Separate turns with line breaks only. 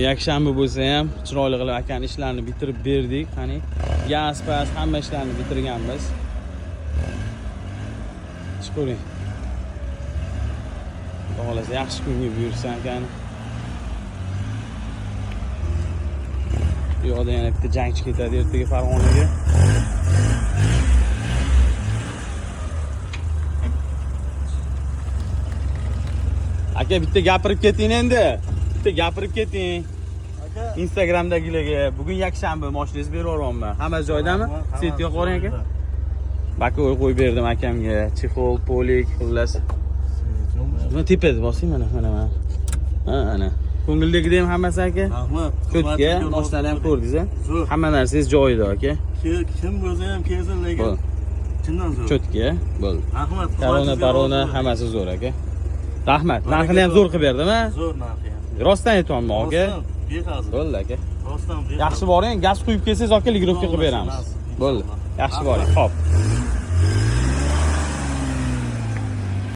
Yakshanba bo'lsa ham chiroyli qilib akani ishlarini bitirib berdik. Qani gaz, pas, hamma ishlarni bitirganmiz. Chiqaring. Xolos yaxshi kunga buyursin akani. Bu yoqda yana bitta jangchi ketadi ertaga Farg'onaga. Aka bitta gapirib keting endi. Bitta gapirib keting. Aka Instagramdagilarga bugun yakshanba mashinangizni berib yuboryapman. Hamma joydami? Setga qo'ring aka. Bako'y qo'yib berdim akamga. Chexol, polik, xullas. Buni tepada bosing mana. Ha, ana. Ko'ngildagida ham hammasi aka.
Rahmat.
Cho'tga, mashinalarni ham ko'rdingiz-a? Hamma narsangiz joyida aka.
Kim bo'lsa ham kelsin lekin. Chindan zo'r.
Cho'tga, bo'ldi.
Rahmat.
Barona hammasi zo'r aka. Rahmat. Narxini ham zo'r qilib berdimi?
Zo'r narxi ham.
Rostdan aytyapman aka.
Behazil.
Bo'ldi aka.
Rostdan behazil.
Yaxshi boring, gaz quyib kelsangiz aka ligirovka qilib beramiz. Bo'ldi. Yaxshi boring. Xo'p.